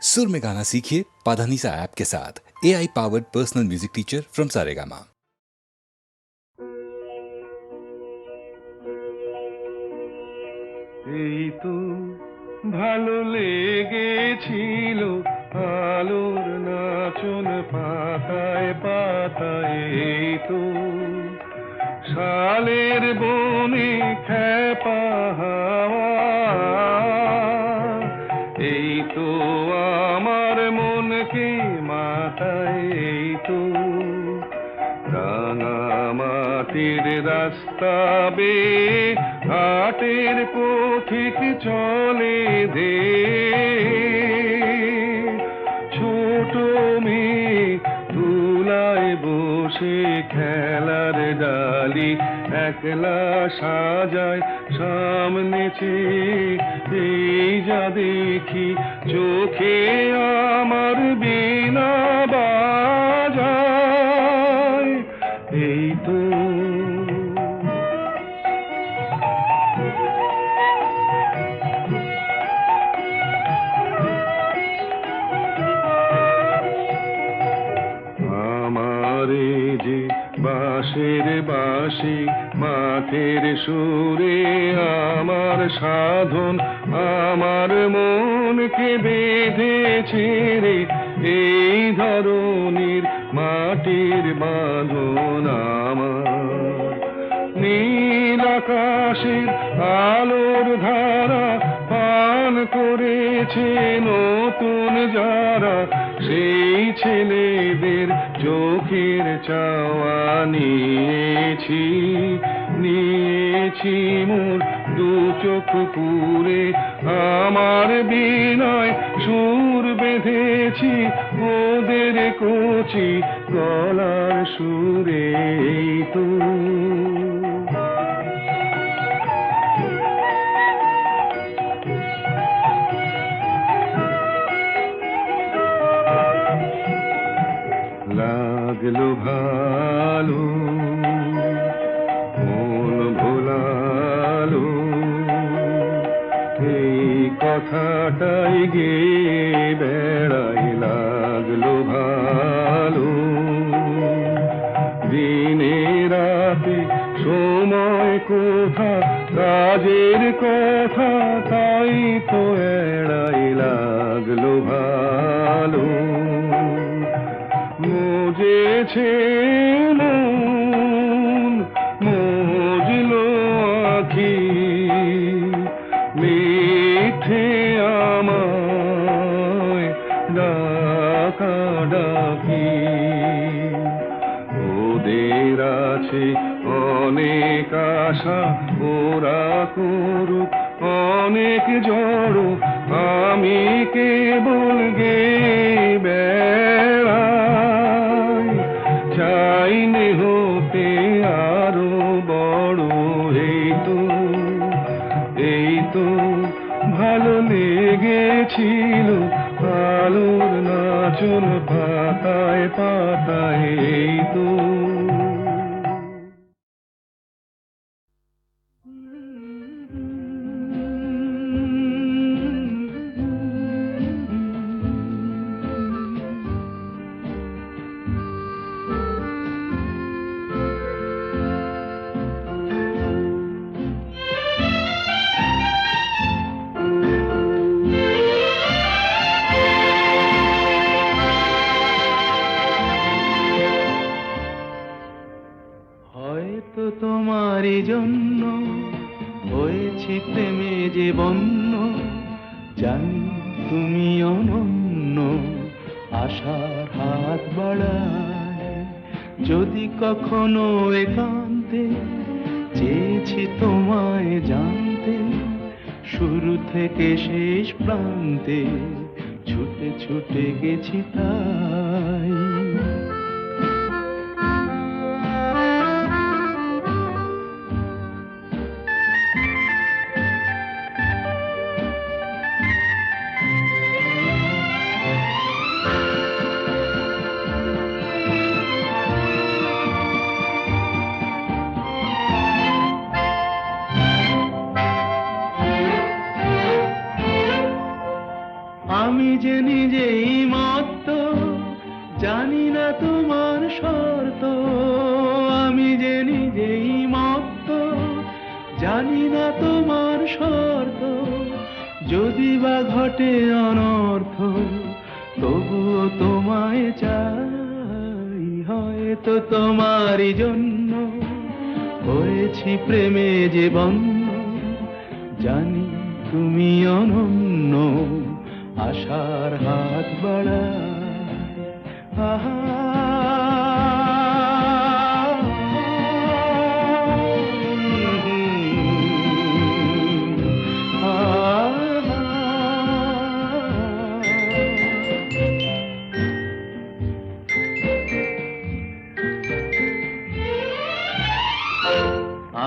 सुर में गाना सीखिए पाधानीसा ऐप के साथ। AI powered personal music teacher from Saregama. এই তো ভালো লেগেছিল আলোর নাচন পাতায় পাতায়, এই তো শালের বনে খ্যাপা হাওয়া, এই তো আমার মনকে মাতায়, এই তো রাঙামাটির রাস্তা বেয়ে ঘাটের পথিক চলে দে, ছোট মেয়ে তুলায় বসে খেলার ডালি একলা সাজায় সামনে চেয়ে, এই যা দেখি চোখে আমার বীণা বাজায়, এই তো আমারে যে বাঁশের বাঁশি মাঠের সুরে আমার সাধন, আমার মনকে বেঁধেছে রে এই ধরনীর মাটির বাঁধন, আমার নীল আকাশের আলোর ধারা পান করেছে নতুন যারা, সেই ছেলেদের চোখের চাওয়া নিয়েছি, নিয়েছি মোর দু চোখ পুরে, আমার বিনয় সুর বেঁধেছি ওদের কচি গলার সুরে, এই তো লাগলো ভালো মন ভোলালো, এই কথাটাই গে বেড়াই, লাগলো ভালো দিনে রাতে সময় কোথা কাজের কথা তাই তো এড়াই, লাগলো ভালো মজেছে মন মজলো আখি, মিঠে আমায় ডাকা ডাকি, ওদের আছে অনেক আশা ওরা করুক অনেক জড়ো, আমি কেবল গে বেড়াই, চাইনে হতে আরো বড়, এই তো এই তো ভালো লেগেছিল আলোর নাচন পাতায় পাতায়, এই তো হয়তো তোমারই জন্য হয়েছে প্রেমে যে বন্য, জানি তুমি অনন্য, আশার হাত বাড়ায়, যদি কখনো একান্তে চেয়েছি তোমায় জানতে, শুরু থেকে শেষ প্রান্তে ছুটে ছুটে গেছি তাই। আমি যে নিজেই মত্ত, জানি না তোমার শর্ত। আমি যে নিজেই মত্ত, জানি না তোমার শর্ত। যদি বা ঘটে অনর্থ, তবুও তোমায় চাই। হয়তো তোমারই জন্য হয়েছি প্রেমে যে বন্য। জানি তুমি অনন্য, আশার হাত বাড়ায়। আহা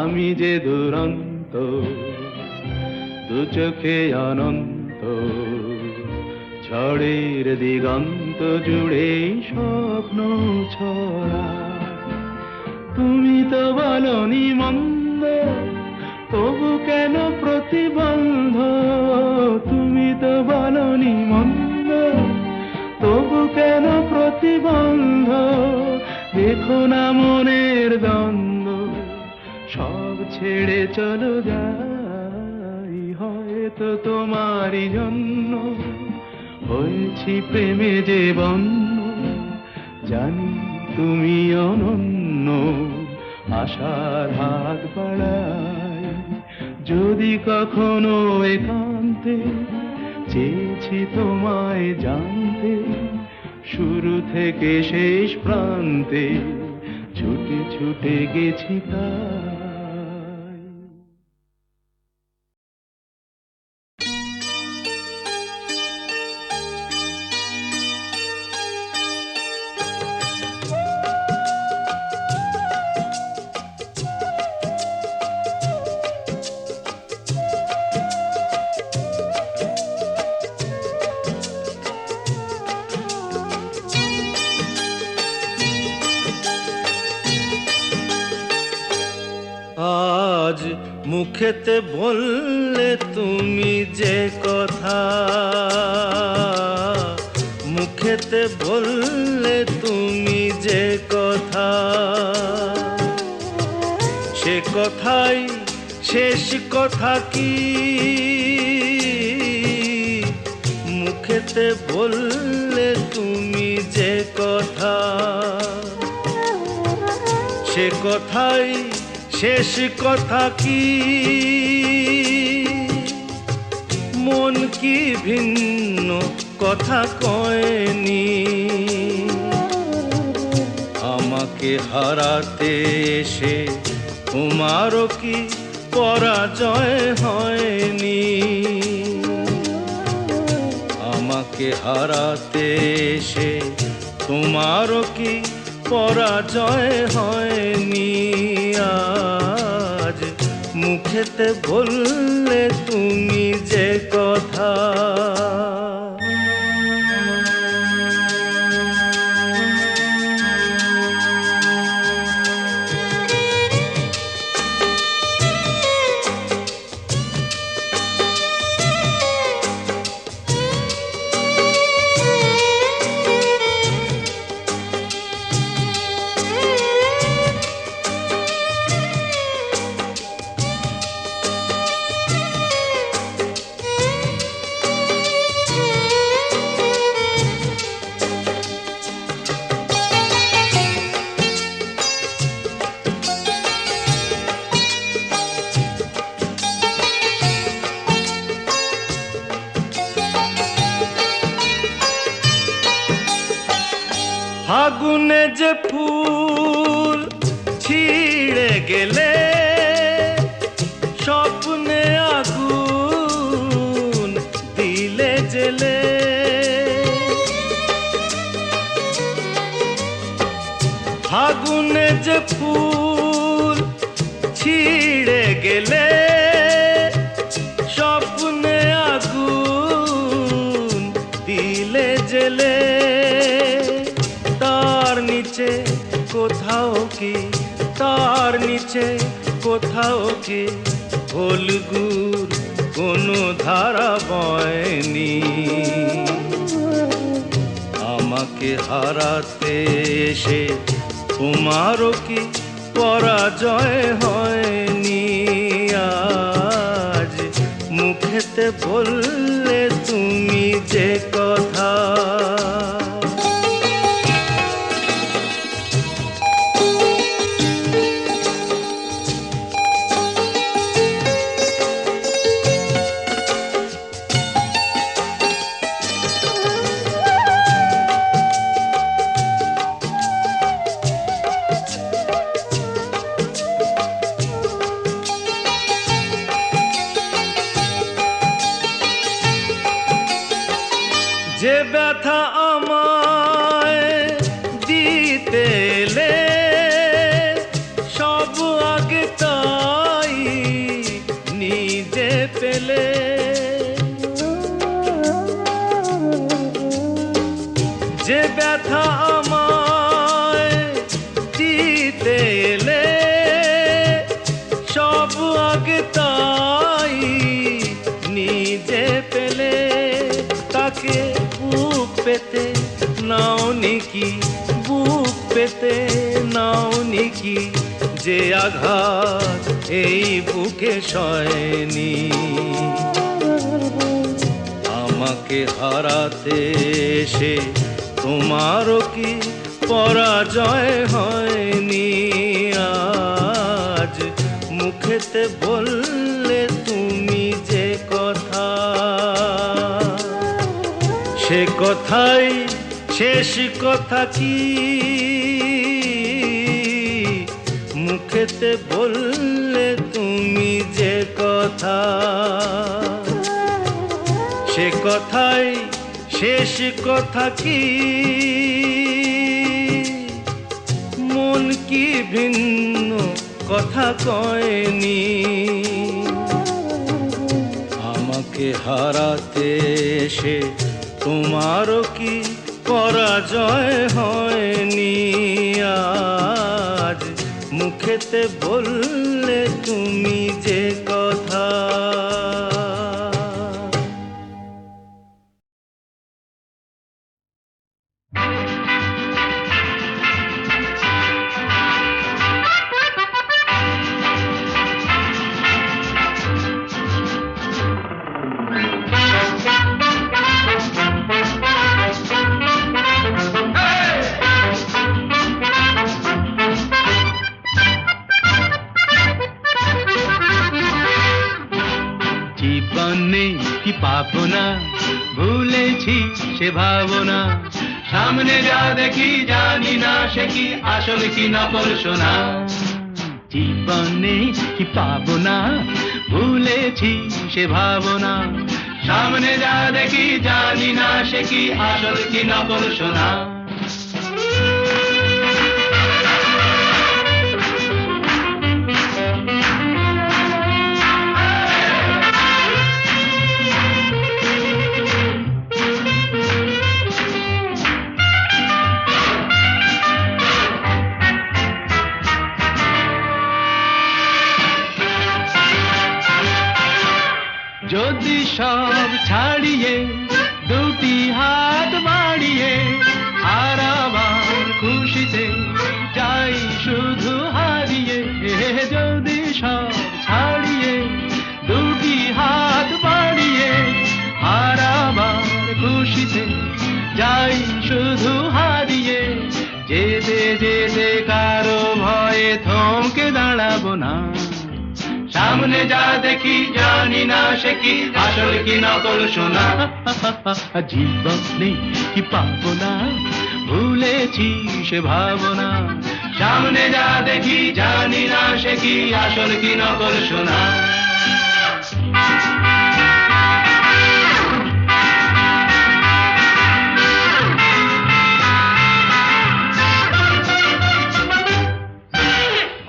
আমি যে দুরন্ত, দু চোখে অনন্ত, ঝড়ের দিগন্ত জুড়ে স্বপ্ন ছড়া। তুমি তো বলনি মন্দ, তবু কেন প্রতিবন্ধ? তুমি তো বলনি মন্দ, তবু কেন প্রতিবন্ধ? দেখো না মনের দ্বন্দ্ব, সব ছেড়ে চলো যাই। হয়তো তোমারই জন্য হয়েছি প্রেমে যে বন্য। জানি তুমি অনন্য, আশার হাত বাড়াই। যদি কখনো একান্তে চেয়েছি তোমায় জানতে, শুরু থেকে শেষ প্রান্তে ছুটে ছুটে গেছি তাই। আজ মুখেতে বললে তুমি যে কথা, মুখেতে বললে তুমি যে কথা, সে কথাই শেষ কথা কি? মুখেতে বললে তুমি যে কথা, সে কথাই শেষ কথা কি? মন কি ভিন্ন কথা কয়নি? আমাকে হারাতে এসে তোমারও কি পরাজয় হয়নি? আমাকে হারাতে এসে তোমারও কি পরাজয় হয়নি? আজ মুখেতে বললে তুমি যে কথা। ফাগুনে যে ফুল ছিঁড়ে গেলে, স্বপ্নে আগুন দিলে জেলে। ফাগুনে যে ফুল ছিঁড়ে গেলে, স্বপ্নে আগুন দিলে জেলে। তার নিচে কোথাও কি, তার নিচে কোথাও কি ফলগুর কোনো ধারা বয়নি? আমাকে হারাতে এসে তোমারও কি পরাজয় হয়নি? আজ মুখেতে বললে তুমি যে কথা, যে ব্যথা আমায় দিতে এলে সব আগে তাই নিজে পেলে। যে ব্যথা আমায় দিতে এলে সব আগে তাই নিজে পেলে। তাকে বুক পেতে নাও নিকি, বুক পেতে নাও নিকি, যে আঘাত এই বুকে সয়নি। আমাকে হারাতে এসে তোমারও কি পরাজয় হয়নি? আজ মুখেতে বললে তুমি যে কথা, সে কথাই শেষ কথা কি? মুখেতে বললে তুমি যে কথা, সে কথাই শেষ কথা কি? মন কি ভিন্ন কথা কয়নি? আমাকে হারাতে এসে তোমারও কি পরাজয় হয়নি? আজ মুখেতে বললে তুমি যে কথা। জীবনে কি পাবো না, ভুলেছি সে ভাবনা। সামনে যা দেখি জানি না সে কি আসল কি নকল সোনা। জীবনে কি পাবো না, ভুলেছি সে ভাবনা। সামনে যা দেখি জানি না সে কি আসল কি নকল সোনা। যদি সব ছাড়িয়ে দুটি হাত বাড়িয়ে আর আবার খুশিতে যাই শুধু হারিয়ে। যদি সব ছাড়িয়ে দুটি হাত বাড়িয়ে আর আবার খুশিতে যাই শুধু হারিয়ে। যেতে যেতে কারো ভয়ে থমকে দাঁড়াবো না। সামনে যা দেখি জানি না সে কি আসল কি নকল সোনা। জীবনে কি পাবো না, ভুলেছি সে ভাবনা। সামনে যা দেখি জানি না সে কি আসল কি নকল সোনা।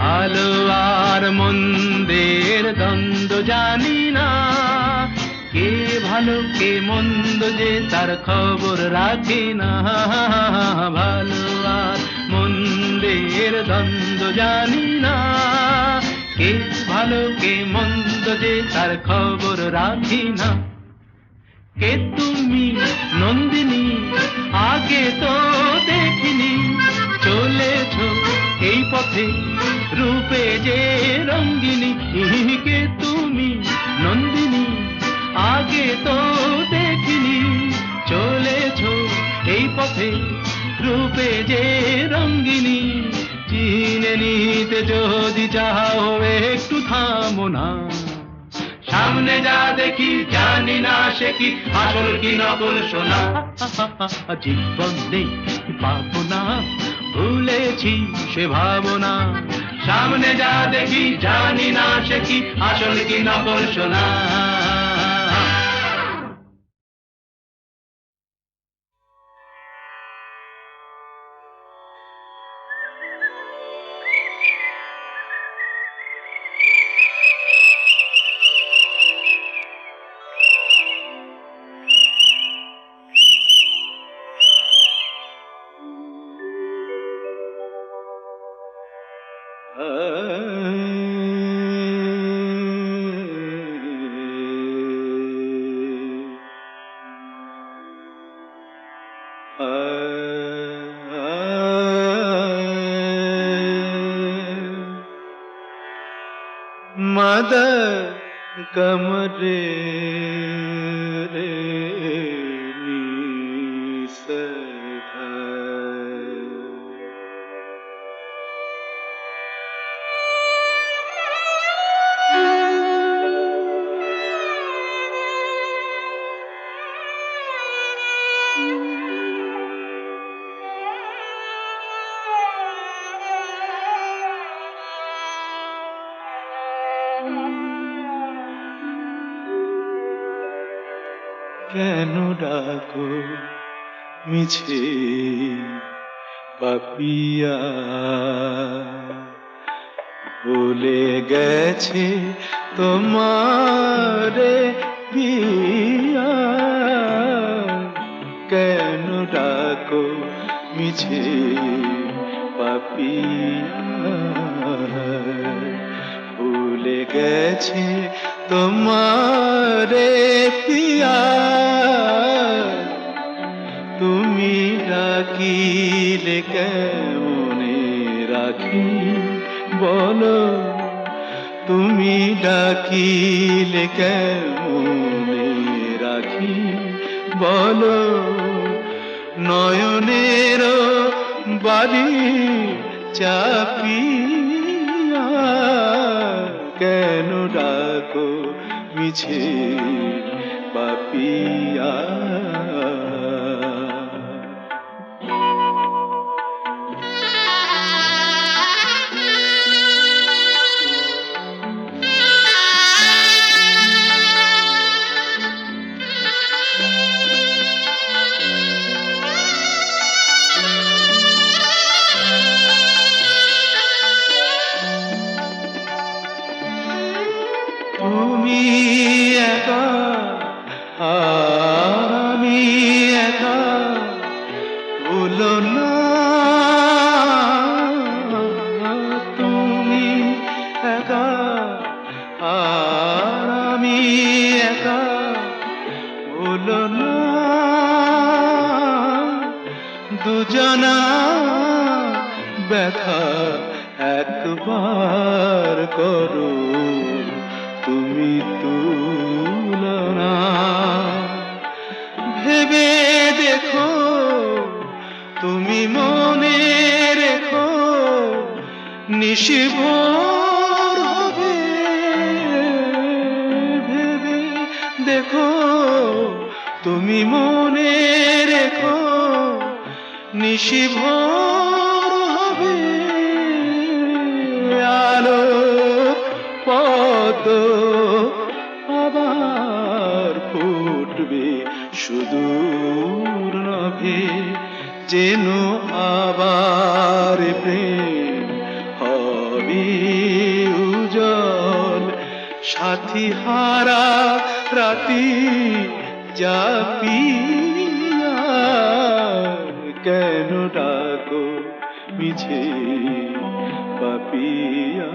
ভালো আর মন্দের দ্বন্দ্ব জানি না, কে ভালো কে মন্দ যে তার খবর রাখি না। ভালো আর মন্দের দ্বন্দ্ব জানি না, কে ভালো কে মন্দ যে তার খবর রাখি না। কে তুমি নন্দিনী, আগে তো দেখিনি, চলেছো এই পথে রূপে যে রঙ্গিনী। কে তুমি নন্দিনী, আগে তো দেখিনি, চলেছো এই পথে রূপে যে রঙ্গিনী। চিনে নিতে যদি চাও একটু থামো না, সামনে যা দেখি জানি না সে কি আসল কি নকল সোনা। জীবনে পাবো না, ভুলেছি সে ভাবনা, সামনে যা দেখি জানি না সে কি আসল কি নকল সোনা। मद कमरे रे কেন ডাকো মিছে পাপিয়া, ভুলে গেছে তোমারে পিয়া। কেন ডাকো মিছে পাপিয়া, ভুলে গেছে তোমারে পিয়া। তুমি ডাকিলে কেমনে রাখি বলো, তুমি ডাকিলে কেমনে রাখি বলো। নয়নের বাড়ি চাপিয়া, কেন ডাকো মিছে পাপিয়া। তুমি একা আমি একা, ভুলো না। তুমি একা আমি একা, ভুলো না। দুজনা ব্যথা একবার করো তুমি তুলনা। ভেবে দেখো তুমি মনে রেখো, নিশিভোর হবে। ভেবে দেখো তুমি মনে রেখো, নিশিভোর হবে। আলো পদ আবার ফুটবে সুদূর নভে, যেন আবার প্রেম হবে উজ্জ্বল। সাথী হারা রাতি জাপিয়া, কেন ডাকো মিছে পাপিয়া।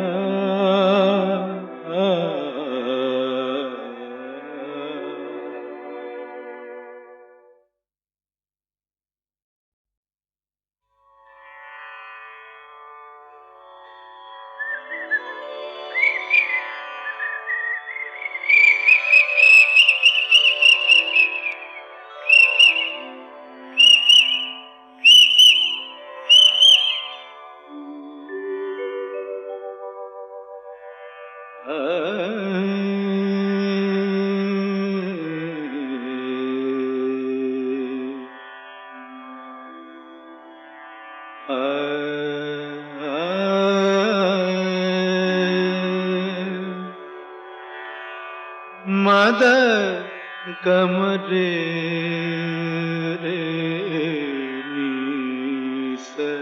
मद कमरे रे निसधा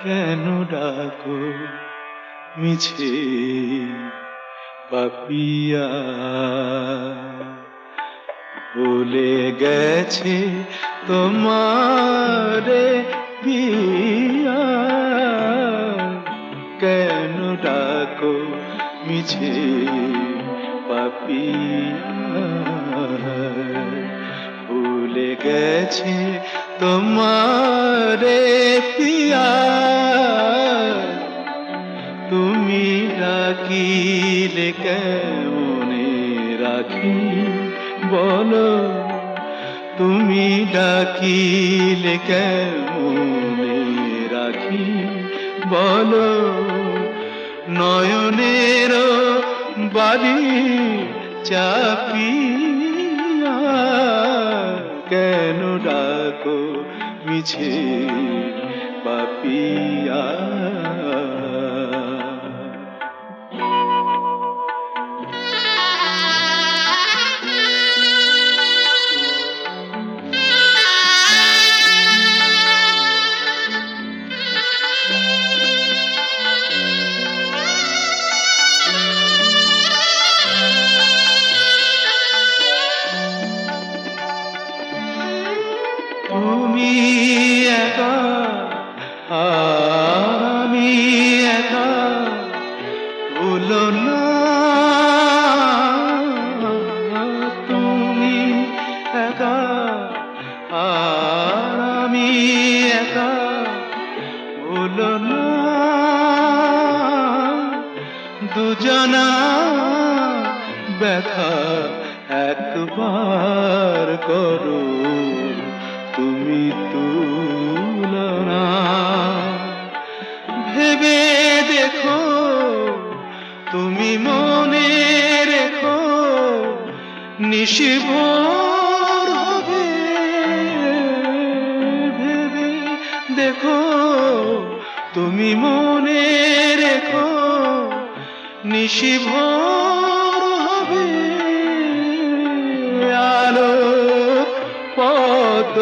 কেন ডাকো মিছে পাপিয়া ভুলে গেছে তোমারে পিয়া কেন ডাকো মিছে পাপিয়া ভুলে গেছে তোমারে পিয়া তুমি ডাকিলে কেমনে রাখি বলো তুমি ডাকিলে কেমনে রাখি বলো নয়নের বাড়ি চাপিয়া কেন ডাকো মিছে পাপিয়া তুমি একা আমি একা ভুলো না তুমি একা আমি একা ভুলো না দুজনা ব্যথা একবার করো তুমি তুলনা ভেবে দেখো তুমি মনে রেখো নিশিভোর হবে ভেবে দেখো তুমি মনে রেখো নিশিভোর হবে আলো পদ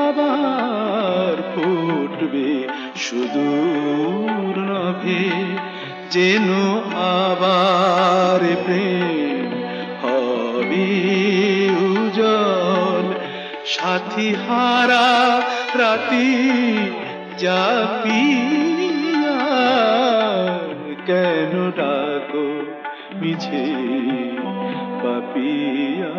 আবার ফুটবে সুদূর নভে যেন আবার প্রেম হবে উজ্জ্বল সাথী হারা রাতি জাপিয়া কেন ডাকো মিছে পাপিয়া